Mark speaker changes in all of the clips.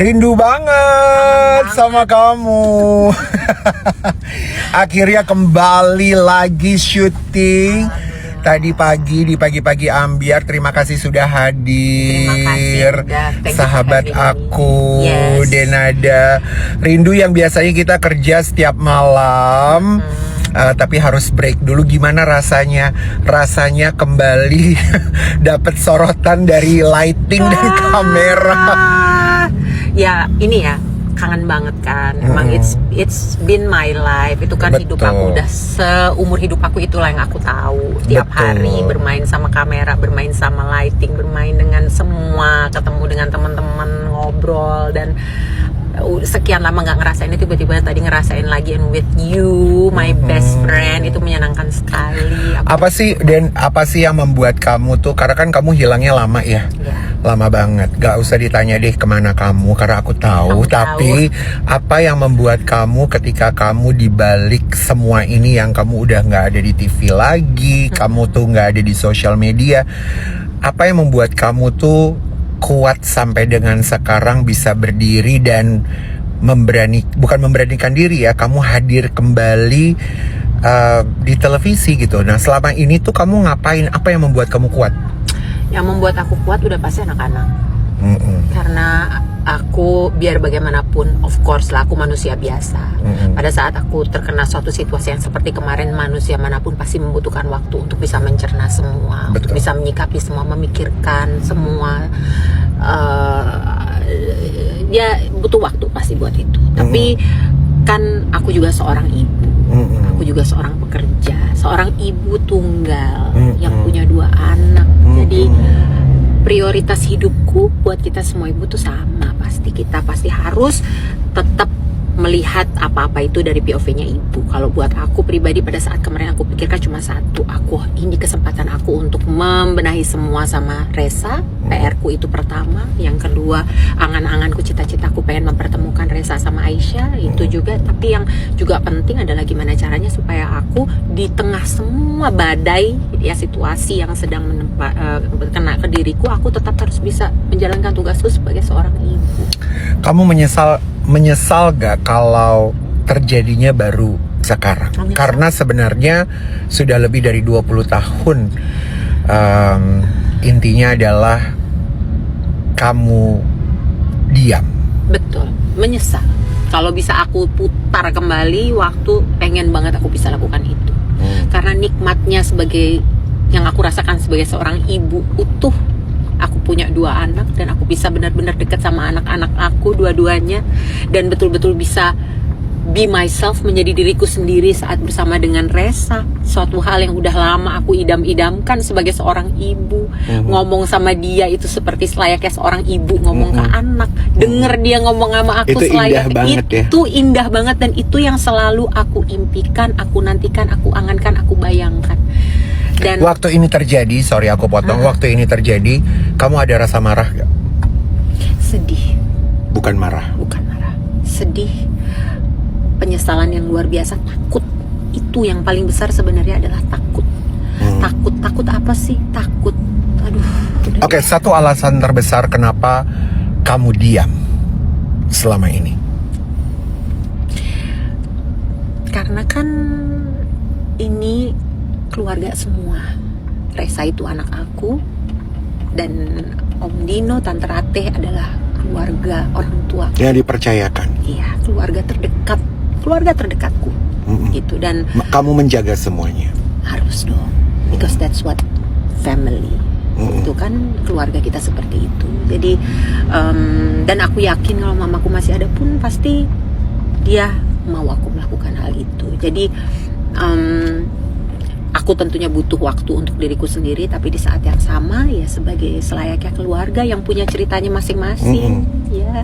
Speaker 1: Rindu banget sama kamu. Akhirnya kembali lagi syuting. Tadi pagi di pagi-pagi ambiar. Terima kasih sudah hadir. Sahabat aku,
Speaker 2: yes.
Speaker 1: Denada. Rindu yang biasanya kita kerja setiap malam. Tapi harus break dulu. Gimana rasanya? Rasanya kembali dapat sorotan dari lighting dan kamera.
Speaker 2: Ya ini ya, kangen banget kan. Emang it's been my life. Itu kan hidup aku, udah seumur hidup aku itulah yang aku tahu. Tiap hari bermain sama kamera, bermain sama lighting, bermain dengan semua, ketemu dengan teman-teman, ngobrol, dan sekian lama nggak ngerasain itu, tiba-tiba tadi ngerasain lagi, and with you, my best friend, itu menyenangkan sekali.
Speaker 1: Apa sih yang membuat kamu tuh, karena kan kamu hilangnya lama ya, lama banget. Gak usah ditanya deh kemana kamu, karena aku tahu. Tapi apa yang membuat kamu ketika kamu dibalik semua ini, yang kamu udah nggak ada di TV lagi, kamu tuh nggak ada di sosial media, apa yang membuat kamu tuh kuat sampai dengan sekarang bisa berdiri dan bukan memberanikan diri ya, kamu hadir kembali di televisi gitu. Nah, selama ini tuh kamu ngapain? Apa yang membuat kamu kuat?
Speaker 2: Yang membuat aku kuat udah pasti anak-anak. Karena aku biar bagaimanapun, of course lah, aku manusia biasa. Pada saat aku terkena suatu situasi yang seperti kemarin, manusia manapun pasti membutuhkan waktu untuk bisa mencerna semua, untuk bisa menyikapi semua, memikirkan semua. Ya butuh waktu pasti buat itu. Tapi kan aku juga seorang ibu, aku juga seorang pekerja, seorang ibu tunggal yang punya 2 anak. Jadi prioritas hidupku buat kita semua ibu tuh sama. Kita pasti harus tetap melihat apa-apa itu dari POV-nya ibu. Kalau buat aku pribadi, pada saat kemarin aku pikirkan cuma satu, ini kesempatan aku untuk membenahi semua sama Resa. PR-ku itu pertama. Yang kedua, angan-anganku, cita-citaku pengen mempertemukan Resa sama Aisyah, itu juga. Tapi yang juga penting adalah gimana caranya supaya aku di tengah semua badai ya, situasi yang sedang kena ke diriku, aku tetap harus bisa menjalankan tugasku sebagai seorang ibu.
Speaker 1: Kamu menyesal gak kalau terjadinya baru sekarang? Karena sebenarnya sudah lebih dari 20 tahun. Intinya adalah kamu diam.
Speaker 2: Betul, menyesal. Kalau bisa aku putar kembali waktu, pengen banget aku bisa lakukan itu. Karena nikmatnya sebagai yang aku rasakan sebagai seorang ibu utuh, aku punya 2 anak dan aku bisa benar-benar dekat sama anak-anak aku dua-duanya, dan betul-betul bisa be myself, menjadi diriku sendiri saat bersama dengan Resa. Suatu hal yang udah lama aku idam-idamkan sebagai seorang ibu. Ngomong sama dia itu seperti selayaknya seorang ibu ngomong ke anak. Denger dia ngomong sama aku
Speaker 1: itu
Speaker 2: selayaknya itu
Speaker 1: ya?
Speaker 2: Indah banget, dan itu yang selalu aku impikan, aku nantikan, aku angankan, aku bayangkan. Dan
Speaker 1: waktu ini terjadi, sorry aku potong, waktu ini terjadi, kamu ada rasa marah gak?
Speaker 2: Sedih.
Speaker 1: Bukan marah.
Speaker 2: Sedih. Penyesalan yang luar biasa, takut. Itu yang paling besar sebenarnya adalah takut. Takut apa sih? Takut. Aduh.
Speaker 1: Oke, satu alasan terbesar kenapa kamu diam selama ini.
Speaker 2: Karena kan ini keluarga semua. Resa itu anak aku, dan Om Dino, Tante Ratih adalah keluarga orang tua.
Speaker 1: Yang dipercayakan.
Speaker 2: Iya, keluarga terdekatku. Gitu, dan
Speaker 1: kamu menjaga semuanya.
Speaker 2: Harus dong, because that's what family. Itu kan keluarga kita seperti itu. Jadi dan aku yakin kalau mamaku masih ada pun pasti dia mau aku melakukan hal itu. Jadi aku tentunya butuh waktu untuk diriku sendiri, tapi di saat yang sama ya sebagai selayaknya keluarga yang punya ceritanya masing-masing. Ya.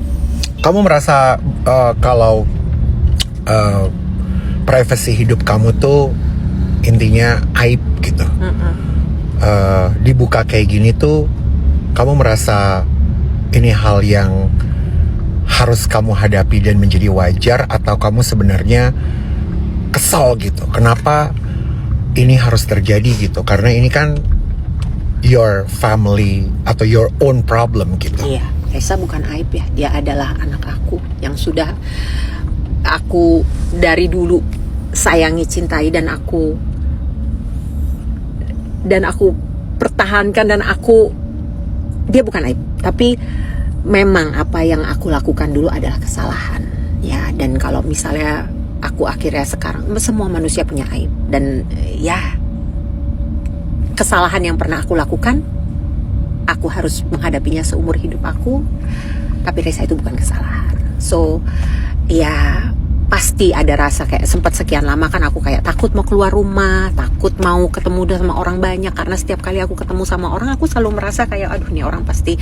Speaker 1: Kamu merasa kalau privasi hidup kamu tuh intinya aib gitu, dibuka kayak gini tuh, kamu merasa ini hal yang harus kamu hadapi dan menjadi wajar, atau kamu sebenarnya kesal gitu, kenapa ini harus terjadi gitu? Karena ini kan your family atau your own problem gitu.
Speaker 2: Iya, Reza bukan aib ya, dia adalah anak aku yang sudah aku dari dulu sayangi, cintai, dan aku pertahankan, dan dia bukan aib, tapi memang apa yang aku lakukan dulu adalah kesalahan ya. Dan kalau misalnya aku akhirnya sekarang, semua manusia punya aib, dan ya kesalahan yang pernah aku lakukan, aku harus menghadapinya seumur hidup aku. Tapi Reza itu bukan kesalahan. So ya pasti ada rasa kayak sempat sekian lama kan aku kayak takut mau keluar rumah, takut mau ketemu sama orang banyak, karena setiap kali aku ketemu sama orang aku selalu merasa kayak aduh nih orang pasti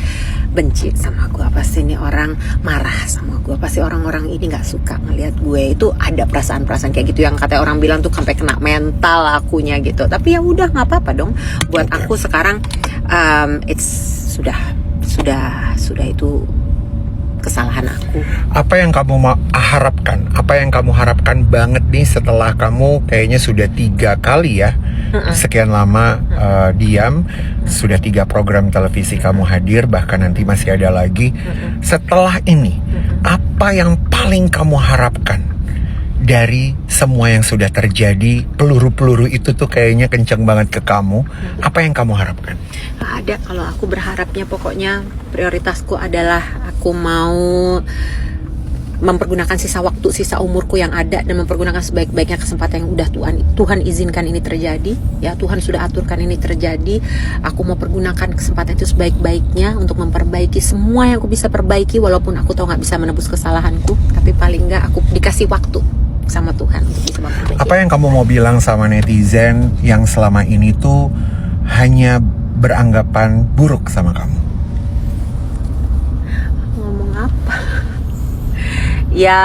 Speaker 2: benci sama gue, pasti nih orang marah sama gue, pasti orang-orang ini nggak suka ngelihat gue. Itu ada perasaan-perasaan kayak gitu yang katanya orang bilang tuh sampai kena mental akunya gitu. Tapi ya udah nggak apa-apa dong. Buat aku sekarang sudah itu kesalahan aku.
Speaker 1: Apa yang kamu harapkan? Apa yang kamu harapkan banget nih setelah kamu kayaknya sudah 3 kali ya sekian lama diam, sudah 3 program televisi kamu hadir, bahkan nanti masih ada lagi. Setelah ini, apa yang paling kamu harapkan dari semua yang sudah terjadi? Peluru-peluru itu tuh kayaknya kenceng banget ke kamu. Apa yang kamu harapkan?
Speaker 2: Ada, kalau aku berharapnya pokoknya prioritasku adalah aku mau mempergunakan sisa waktu, sisa umurku yang ada, dan mempergunakan sebaik-baiknya kesempatan yang udah Tuhan izinkan ini terjadi ya. Tuhan sudah aturkan ini terjadi. Aku mau pergunakan kesempatan itu sebaik-baiknya untuk memperbaiki semua yang aku bisa perbaiki, walaupun aku tahu nggak bisa menebus kesalahanku, tapi paling nggak aku dikasih waktu sama Tuhan untuk bisa memperbaiki. Apa
Speaker 1: yang kamu mau bilang sama netizen yang selama ini tuh hanya beranggapan buruk sama kamu?
Speaker 2: Ngomong apa? Ya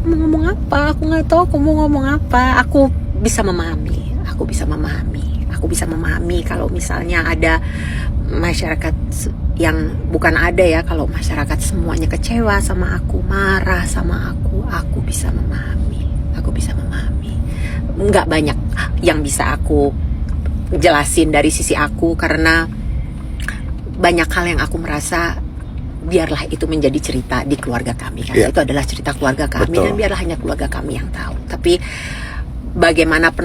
Speaker 2: mau ngomong apa? Aku nggak tahu aku mau ngomong apa. Aku bisa memahami kalau misalnya ada masyarakat yang bukan ada ya, kalau masyarakat semuanya kecewa sama aku, marah sama aku bisa memahami. Nggak banyak yang bisa aku jelasin dari sisi aku, karena banyak hal yang aku merasa biarlah itu menjadi cerita di keluarga kami, karena itu adalah cerita keluarga kami. Betul. Dan biarlah hanya keluarga kami yang tahu. Tapi bagaimana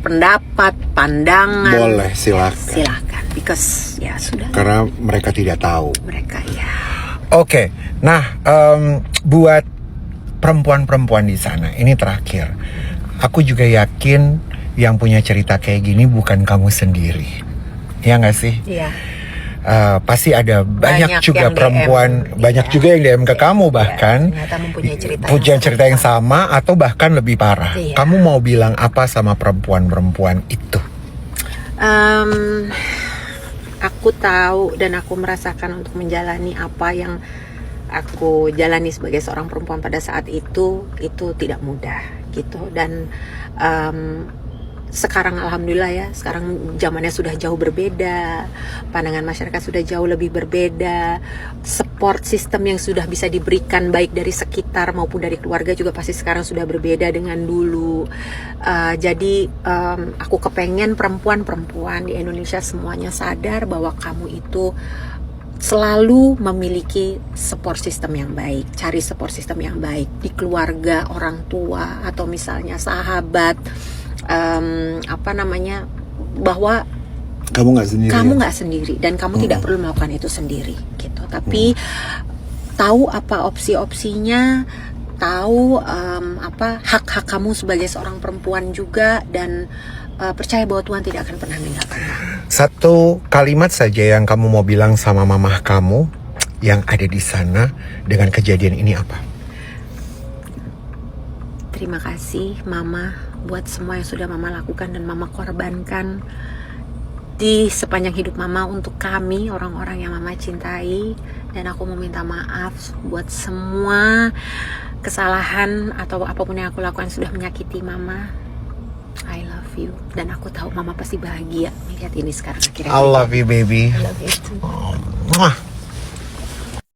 Speaker 2: pendapat, pandangan,
Speaker 1: boleh, silakan.
Speaker 2: Because ya sudah.
Speaker 1: Karena mereka tidak tahu.
Speaker 2: Mereka ya.
Speaker 1: Oke. Nah, buat perempuan-perempuan di sana, ini terakhir. Aku juga yakin yang punya cerita kayak gini bukan kamu sendiri. Ya nggak sih?
Speaker 2: Iya.
Speaker 1: Pasti ada banyak juga perempuan, DM, banyak juga yang DM ke kamu bahkan punya cerita yang sama atau bahkan lebih parah. Iya. Kamu mau bilang apa sama perempuan-perempuan itu?
Speaker 2: Aku tahu dan aku merasakan untuk menjalani apa yang aku jalani sebagai seorang perempuan pada saat itu tidak mudah gitu. Dan sekarang alhamdulillah ya, sekarang zamannya sudah jauh berbeda, pandangan masyarakat sudah jauh lebih berbeda, support system yang sudah bisa diberikan baik dari sekitar maupun dari keluarga juga pasti sekarang sudah berbeda dengan dulu. Jadi aku kepengen perempuan-perempuan di Indonesia semuanya sadar bahwa kamu itu selalu memiliki support system yang baik. Cari support system yang baik di keluarga, orang tua, atau misalnya sahabat. Bahwa kamu nggak sendiri dan kamu tidak perlu melakukan itu sendiri gitu. Tapi tahu apa opsi-opsinya, tahu hak-hak kamu sebagai seorang perempuan juga, dan percaya bahwa Tuhan tidak akan pernah meninggalkan kamu.
Speaker 1: Satu kalimat saja yang kamu mau bilang sama mamah kamu yang ada di sana dengan kejadian ini apa?
Speaker 2: Terima kasih Mama buat semua yang sudah Mama lakukan dan Mama korbankan di sepanjang hidup Mama untuk kami, orang-orang yang Mama cintai. Dan aku mau minta maaf buat semua kesalahan atau apapun yang aku lakukan sudah menyakiti Mama. I love you. Dan aku tahu Mama pasti bahagia melihat ini sekarang akhirnya.
Speaker 1: I love you baby.
Speaker 2: I love you too.